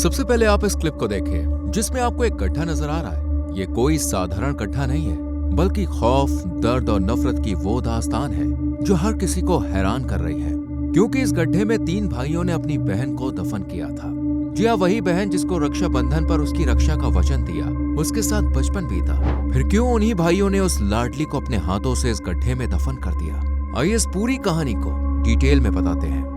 सबसे पहले आप इस क्लिप को देखें जिसमें आपको एक गड्ढा नजर आ रहा है। ये कोई साधारण गड्ढा नहीं है, बल्कि खौफ, दर्द और नफरत की वो दास्तान है जो हर किसी को हैरान कर रही है। क्योंकि इस गड्ढे में 3 भाइयों ने अपनी बहन को दफन किया था। जी हाँ, वही बहन जिसको रक्षाबंधन पर उसकी रक्षा का वचन दिया, उसके साथ बचपन बीता। फिर क्यों उन्हीं भाइयों ने उस लाडली को अपने हाथों से इस गड्ढे में दफन कर दिया? आइए इस पूरी कहानी को डिटेल में बताते हैं।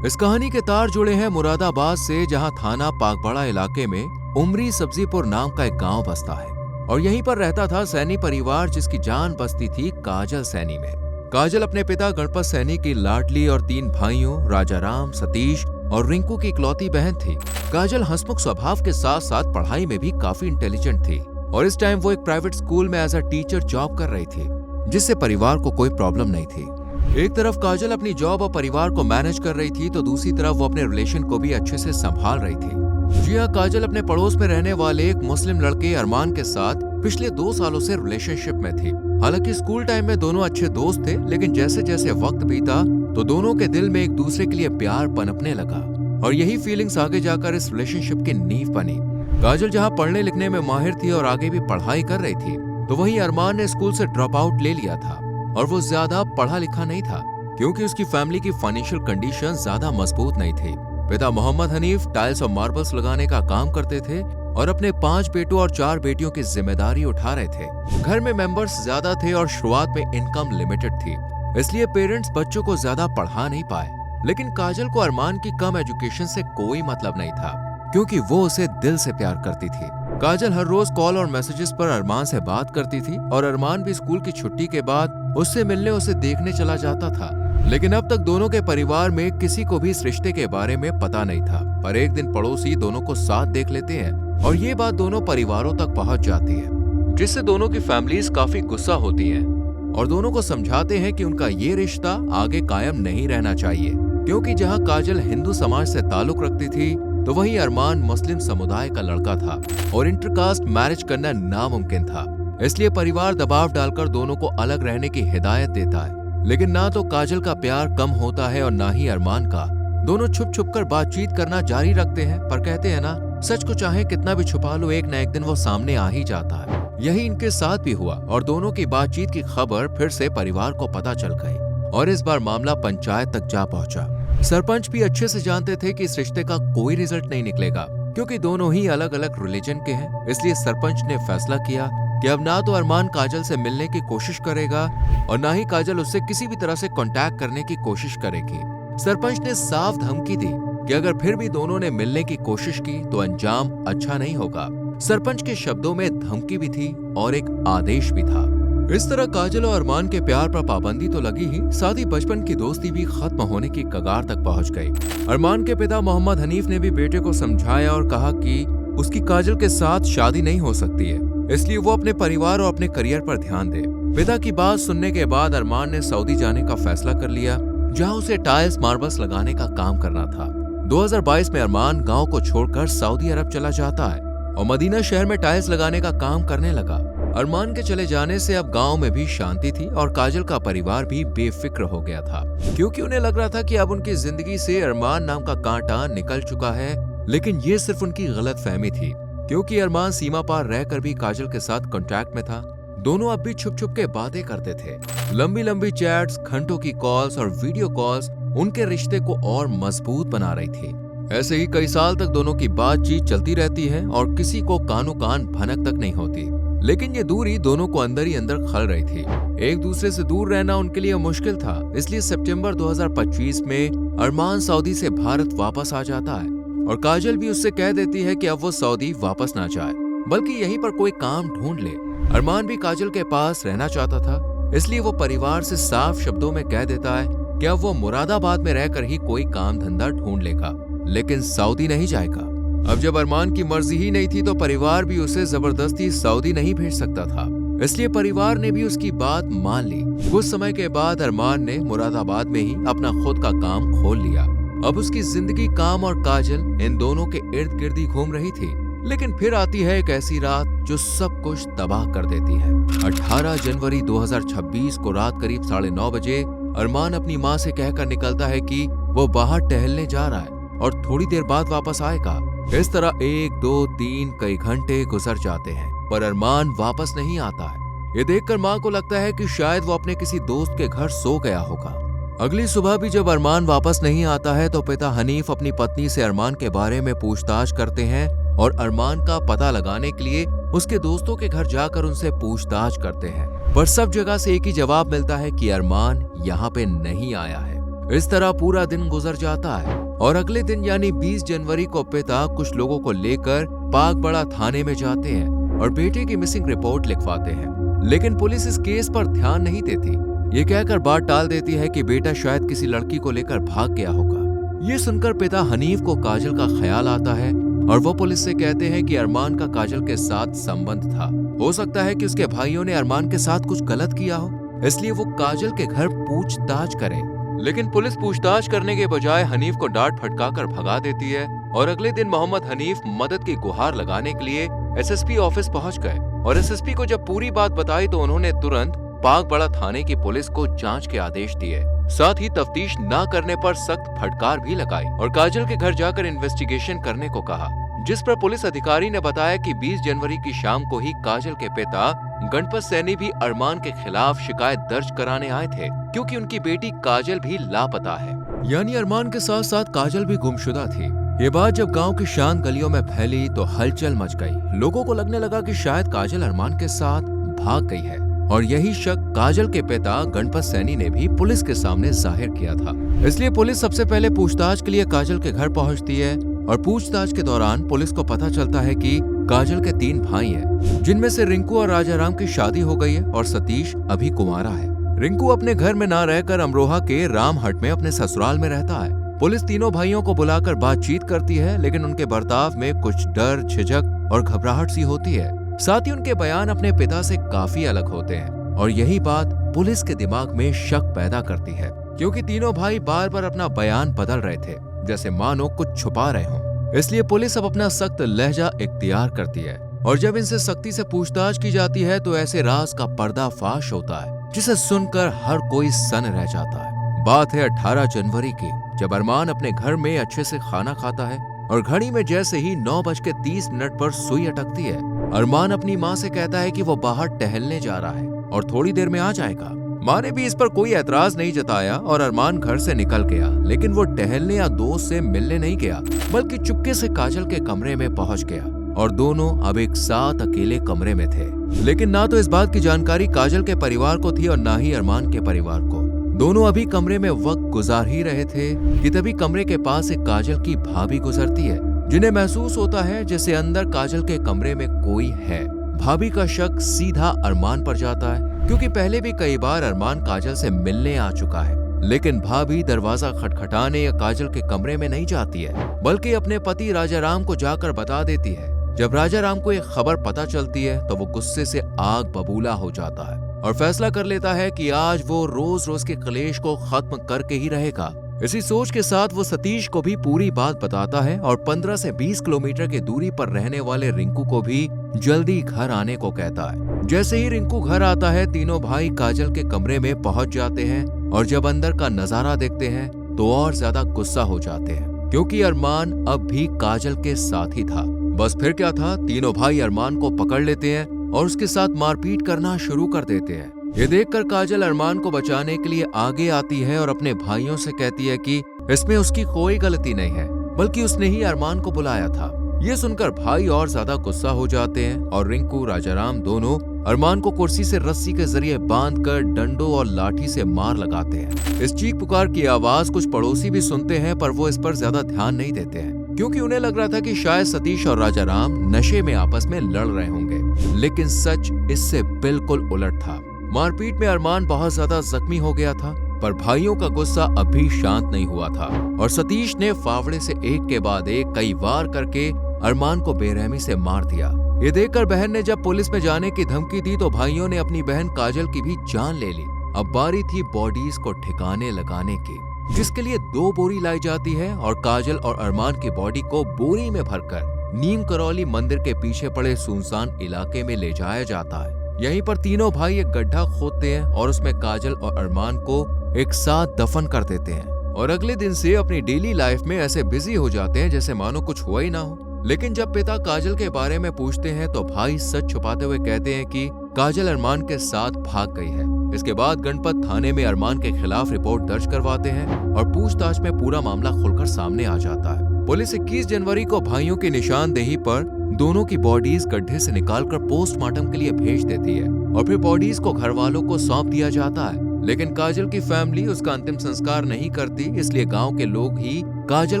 इस कहानी के तार जुड़े हैं मुरादाबाद से, जहां थाना पाकबाड़ा इलाके में उमरी सब्जीपुर नाम का एक गांव बसता है और यहीं पर रहता था सैनी परिवार, जिसकी जान बसती थी काजल सैनी में। काजल अपने पिता गणपत सैनी की लाडली और 3 भाइयों राजाराम, सतीश और रिंकू की इकलौती बहन थी। काजल हंसमुख स्वभाव के साथ साथ पढ़ाई में भी काफी इंटेलिजेंट थी और इस टाइम वो एक प्राइवेट स्कूल में एज अ टीचर जॉब कर रही थी, जिससे परिवार को कोई प्रॉब्लम नहीं थी। एक तरफ काजल अपनी जॉब और परिवार को मैनेज कर रही थी, तो दूसरी तरफ वो अपने रिलेशन को भी अच्छे से संभाल रही थी। जी हाँ, काजल अपने पड़ोस में रहने वाले एक मुस्लिम लड़के अरमान के साथ पिछले 2 सालों से रिलेशनशिप में थी। हालांकि स्कूल टाइम में दोनों अच्छे दोस्त थे, लेकिन जैसे जैसे वक्त बीता तो दोनों के दिल में एक दूसरे के लिए प्यार पनपने लगा और यही फीलिंग्स आगे जाकर इस रिलेशनशिप की नींव बनी। काजल जहाँ पढ़ने लिखने में माहिर थी और आगे भी पढ़ाई कर रही थी, तो वहीं अरमान ने स्कूल से ड्रॉप आउट ले लिया था और वो ज्यादा पढ़ा लिखा नहीं था, क्योंकि उसकी फैमिली की फाइनेंशियल कंडीशन ज्यादा मजबूत नहीं थी। पिता मोहम्मद हनीफ टाइल्स और मार्बल्स लगाने का काम करते थे और अपने 5 बेटों और 4 बेटियों की जिम्मेदारी उठा रहे थे। घर में मेंबर्स ज्यादा थे और शुरुआत में इनकम लिमिटेड थी, इसलिए पेरेंट्स बच्चों को ज्यादा पढ़ा नहीं पाए। लेकिन काजल को अरमान की कम एजुकेशन से कोई मतलब नहीं था, क्योंकि वो उसे दिल से प्यार करती थी। काजल हर रोज कॉल और मैसेजेस पर अरमान से बात करती थी और अरमान भी स्कूल की छुट्टी के बाद उससे मिलने, उसे देखने चला जाता था। लेकिन अब तक दोनों के परिवार में किसी को भी इस रिश्ते के बारे में पता नहीं था। पर एक दिन पड़ोसी दोनों को साथ देख लेते हैं और ये बात दोनों परिवारों तक पहुंच जाती है, जिससे दोनों की फैमिलीज काफी गुस्सा होती हैं और दोनों को समझाते हैं कि उनका ये रिश्ता आगे कायम नहीं रहना चाहिए, क्योंकि जहां काजल हिंदू समाज से ताल्लुक रखती थी, तो वहीं अरमान मुस्लिम समुदाय का लड़का था और इंटरकास्ट मैरिज करना नामुमकिन था। इसलिए परिवार दबाव डालकर दोनों को अलग रहने की हिदायत देता है। लेकिन ना तो काजल का प्यार कम होता है और ना ही अरमान का। दोनों छुप छुप कर बातचीत करना जारी रखते हैं, पर कहते हैं ना, सच को चाहे कितना भी छुपा लो, एक न एक दिन वो सामने आ ही जाता है। यही इनके साथ भी हुआ और दोनों की बातचीत की खबर फिर से परिवार को पता चल गई और इस बार मामला पंचायत तक जा पहुंचा। सरपंच भी अच्छे से जानते थे कि इस रिश्ते का कोई रिजल्ट नहीं निकलेगा, क्योंकि दोनों ही अलग अलग रिलीजन के हैं। इसलिए सरपंच ने फैसला किया कि अब ना तो अरमान काजल से मिलने की कोशिश करेगा और ना ही काजल उससे किसी भी तरह से कांटेक्ट करने की कोशिश करेगी। सरपंच ने साफ धमकी दी कि अगर फिर भी दोनों ने मिलने की कोशिश की तो अंजाम अच्छा नहीं होगा। सरपंच के शब्दों में धमकी भी थी और एक आदेश भी था। इस तरह काजल और अरमान के प्यार पर पाबंदी तो लगी ही, साथ ही बचपन की दोस्ती भी खत्म होने की कगार तक पहुंच गई। अरमान के पिता मोहम्मद हनीफ ने भी बेटे को समझाया और कहा कि उसकी काजल के साथ शादी नहीं हो सकती है, इसलिए वो अपने परिवार और अपने करियर पर ध्यान दे। पिता की बात सुनने के बाद अरमान ने सऊदी जाने का फैसला कर लिया, जहां उसे टाइल्स मार्बल्स लगाने का काम करना था। 2022 में अरमान गांव को छोड़कर सऊदी अरब चला जाता है और मदीना शहर में टाइल्स लगाने का काम करने लगा। अरमान के चले जाने से अब गांव में भी शांति थी और काजल का परिवार भी बेफिक्र हो गया था, क्योंकि उन्हें लग रहा था कि अब उनकी जिंदगी से अरमान नाम का कांटा निकल चुका है। लेकिन ये सिर्फ उनकी गलतफहमी थी, क्योंकि अरमान सीमा पार रहकर भी काजल के साथ कांटेक्ट में था। दोनों अब भी छुप छुप के बातें करते थे। लंबी लंबी चैट्स, घंटों की कॉल्स और वीडियो कॉल्स उनके रिश्ते को और मजबूत बना रही थी। ऐसे ही कई साल तक दोनों की बातचीत चलती रहती है और किसी को कानो कान भनक तक नहीं होती। लेकिन ये दूरी दोनों को अंदर ही अंदर खल रही थी। एक दूसरे से दूर रहना उनके लिए मुश्किल था। इसलिए सितंबर 2025 में अरमान सऊदी से भारत वापस आ जाता है और काजल भी उससे कह देती है कि अब वो सऊदी वापस ना जाए, बल्कि यहीं पर कोई काम ढूंढ ले। अरमान भी काजल के पास रहना चाहता था, इसलिए वो परिवार से साफ शब्दों में कह देता है कि अब वो मुरादाबाद में रहकर ही कोई काम धंधा ढूंढ लेगा, लेकिन सऊदी नहीं जाएगा। अब जब अरमान की मर्जी ही नहीं थी, तो परिवार भी उसे जबरदस्ती सऊदी नहीं भेज सकता था। इसलिए परिवार ने भी उसकी बात मान ली। कुछ समय के बाद अरमान ने मुरादाबाद में ही अपना खुद का काम खोल लिया। अब उसकी जिंदगी काम और काजल इन दोनों के इर्द गिर्द ही घूम रही थी। लेकिन फिर आती है एक ऐसी रात जो सब कुछ तबाह कर देती है। 18 जनवरी 2026 को रात करीब 9:30 बजे अरमान अपनी माँ से कहकर निकलता है कि वो बाहर टहलने जा रहा है और थोड़ी देर बाद वापस आएगा। इस तरह 1, 2, 3 कई घंटे गुजर जाते हैं, पर अरमान वापस नहीं आता है। ये देखकर माँ को लगता है कि शायद वो अपने किसी दोस्त के घर सो गया होगा। अगली सुबह भी जब अरमान वापस नहीं आता है तो पिता हनीफ अपनी पत्नी से अरमान के बारे में पूछताछ करते हैं और अरमान का पता लगाने के लिए उसके दोस्तों के घर जाकर उनसे पूछताछ करते हैं, पर सब जगह से एक ही जवाब मिलता है कि अरमान यहाँ पे नहीं आया है। इस तरह पूरा दिन गुजर जाता है और अगले दिन यानी 20 जनवरी को पिता कुछ लोगों को लेकर पागबड़ा थाने में जाते हैं और बेटे की मिसिंग रिपोर्ट लिखवाते हैं, लेकिन पुलिस इस केस पर ध्यान नहीं देती। ये कहकर बात टाल देती है कि बेटा शायद किसी लड़की को लेकर भाग गया होगा। ये सुनकर पिता हनीफ को काजल का ख्याल आता है और वो पुलिस से कहते हैं कि अरमान का काजल के साथ संबंध था। हो सकता है कि उसके भाइयों ने अरमान के साथ कुछ गलत किया हो, इसलिए वो काजल के घर पूछताछ करे। लेकिन पुलिस पूछताछ करने के बजाय हनीफ को डांट फटकाकर भगा देती है और अगले दिन मोहम्मद हनीफ मदद की गुहार लगाने के लिए एसएसपी ऑफिस पहुंच गए और एसएसपी को जब पूरी बात बताई तो उन्होंने तुरंत पागबड़ा थाने की पुलिस को जांच के आदेश दिए। साथ ही तफ्तीश न करने पर सख्त फटकार भी लगाई और काजल के घर जाकर इन्वेस्टिगेशन करने को कहा, जिस पर पुलिस अधिकारी ने बताया कि 20 जनवरी की शाम को ही काजल के पिता गणपत सैनी भी अरमान के खिलाफ शिकायत दर्ज कराने आए थे, क्योंकि उनकी बेटी काजल भी लापता है। यानी अरमान के साथ साथ काजल भी गुमशुदा थी। ये बात जब गांव की शांत गलियों में फैली तो हलचल मच गई। लोगों को लगने लगा कि शायद काजल अरमान के साथ भाग गई है और यही शक काजल के पिता गणपत सैनी ने भी पुलिस के सामने जाहिर किया था। इसलिए पुलिस सबसे पहले पूछताछ के लिए काजल के घर पहुंचती है और पूछताछ के दौरान पुलिस को पता चलता है कि काजल के 3 भाई हैं, जिनमें से रिंकू और राजाराम की शादी हो गई है और सतीश अभी कुंवारा है। रिंकू अपने घर में ना रहकर अमरोहा के रामहट में अपने ससुराल में रहता है। पुलिस तीनों भाइयों को बुलाकर बातचीत करती है, लेकिन उनके बर्ताव में कुछ डर, झिझक और घबराहट सी होती है। साथ ही उनके बयान अपने पिता से काफी अलग होते हैं और यही बात पुलिस के दिमाग में शक पैदा करती है, क्योंकि तीनों भाई बार बार अपना बयान बदल रहे थे, जैसे मानो कुछ छुपा रहे हों। इसलिए पुलिस अब अपना सख्त लहजा इख्तियार करती है और जब इनसे सख्ती से पूछताछ की जाती है तो ऐसे राज का पर्दाफाश होता है जिसे सुनकर हर कोई सन रह जाता है। बात है 18 जनवरी की, जब अरमान अपने घर में अच्छे से खाना खाता है और घड़ी में जैसे ही 9:30 पर सुई अटकती है, अरमान अपनी माँ से कहता है कि वो बाहर टहलने जा रहा है और थोड़ी देर में आ जाएगा। माँ ने भी इस पर कोई एतराज नहीं जताया और अरमान घर से निकल गया, लेकिन वो टहलने या दोस्त से मिलने नहीं गया, बल्कि चुपके से काजल के कमरे में पहुंच गया और दोनों अब एक साथ अकेले कमरे में थे। लेकिन ना तो इस बात की जानकारी काजल के परिवार को थी और ना ही अरमान के परिवार को। दोनों अभी कमरे में वक्त गुजार ही रहे थे कि तभी कमरे के पास एक काजल की भाभी गुजरती है, जिन्हें महसूस होता है जैसे अंदर काजल के कमरे में कोई है। भाभी का शक सीधा अरमान पर जाता है, क्योंकि पहले भी कई बार अरमान काजल से मिलने आ चुका है, लेकिन भाभी दरवाजा खटखटाने या काजल के कमरे में नहीं जाती है, बल्कि अपने पति राजाराम को जाकर बता देती है। जब राजाराम को एक खबर पता चलती है तो वो गुस्से से आग बबूला हो जाता है और फैसला कर लेता है कि आज वो रोज रोज के क्लेश को खत्म करके ही रहेगा। इसी सोच के साथ वो सतीश को भी पूरी बात बताता है और 15 से 20 किलोमीटर की दूरी पर रहने वाले रिंकू को भी जल्दी घर आने को कहता है। जैसे ही रिंकू घर आता है, तीनों भाई काजल के कमरे में पहुंच जाते हैं और जब अंदर का नजारा देखते हैं तो और ज्यादा गुस्सा हो जाते हैं, क्योंकि अरमान अब भी काजल के साथ ही था। बस फिर क्या था, तीनों भाई अरमान को पकड़ लेते हैं और उसके साथ मारपीट करना शुरू कर देते हैं। ये देखकर काजल अरमान को बचाने के लिए आगे आती है और अपने भाइयों से कहती है कि इसमें उसकी कोई गलती नहीं है, बल्कि उसने ही अरमान को बुलाया था। ये सुनकर भाई और ज्यादा गुस्सा हो जाते हैं और रिंकू राजाराम दोनों अरमान को कुर्सी से रस्सी के जरिए बांधकर डंडों और लाठी से मार लगाते हैं। इस चीख पुकार की आवाज कुछ पड़ोसी भी सुनते हैं, पर वो इस पर ज्यादा ध्यान नहीं देते हैं, क्योंकि उन्हें लग रहा था कि शायद सतीश और राजाराम नशे में आपस में लड़ रहे होंगे। लेकिन सच इससे बिल्कुल उलट था। मारपीट में अरमान बहुत ज्यादा जख्मी हो गया था, पर भाइयों का गुस्सा अभी शांत नहीं हुआ था और सतीश ने फावड़े से एक के बाद एक कई वार करके अरमान को बेरहमी से मार दिया। ये देखकर बहन ने जब पुलिस में जाने की धमकी दी तो भाइयों ने अपनी बहन काजल की भी जान ले ली। अब बारी थी बॉडीज को ठिकाने लगाने की, जिसके लिए 2 बोरी लाई जाती है और काजल और अरमान की बॉडी को बोरी में भरकर नीम करौली मंदिर के पीछे पड़े सुनसान इलाके में ले जाया जाता है। यहीं पर तीनों भाई एक गड्ढा खोदते हैं और उसमें काजल और अरमान को एक साथ दफन कर देते हैं और अगले दिन से अपनी डेली लाइफ में ऐसे बिजी हो जाते हैं जैसे मानो कुछ हुआ ही ना हो। लेकिन जब पिता काजल के बारे में पूछते हैं तो भाई सच छुपाते हुए कहते हैं कि काजल अरमान के साथ भाग गई है। इसके बाद गणपत थाने में अरमान के खिलाफ रिपोर्ट दर्ज करवाते हैं और पूछताछ में पूरा मामला खुलकर सामने आ जाता है। पुलिस 21 जनवरी को भाइयों की निशानदेही पर दोनों की बॉडीज गड्ढे से निकालकर पोस्टमार्टम के लिए भेज देती है और फिर बॉडीज को घर वालों को सौंप दिया जाता है। लेकिन काजल की फैमिली उसका अंतिम संस्कार नहीं करती, इसलिए गांव के लोग ही काजल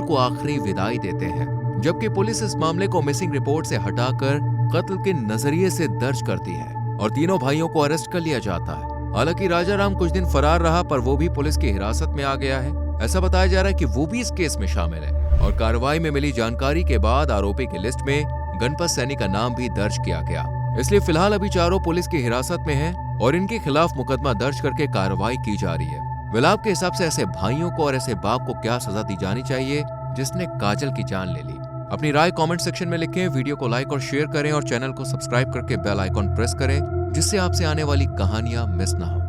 को आखिरी विदाई देते हैं, जबकि पुलिस इस मामले को मिसिंग रिपोर्ट से हटाकर कत्ल के नजरिए से दर्ज करती है और तीनों भाइयों को अरेस्ट कर लिया जाता है। हालांकि राजाराम कुछ दिन फरार रहा, पर वो भी पुलिस की हिरासत में आ गया है। ऐसा बताया जा रहा है कि वो भी इस केस में शामिल है और कार्रवाई में मिली जानकारी के बाद आरोपी की लिस्ट में गणपत सैनी का नाम भी दर्ज किया गया। इसलिए फिलहाल अभी चारों पुलिस की हिरासत में हैं और इनके खिलाफ मुकदमा दर्ज करके कार्रवाई की जा रही है। विलाप के हिसाब से ऐसे भाइयों को और ऐसे बाप को क्या सजा दी जानी चाहिए जिसने काजल की जान ले ली? अपनी राय कमेंट सेक्शन में लिखें, वीडियो को लाइक और शेयर करें और चैनल को सब्सक्राइब करके बेल आइकॉन प्रेस करें जिससे आपसे आने वाली कहानियां मिस ना हो।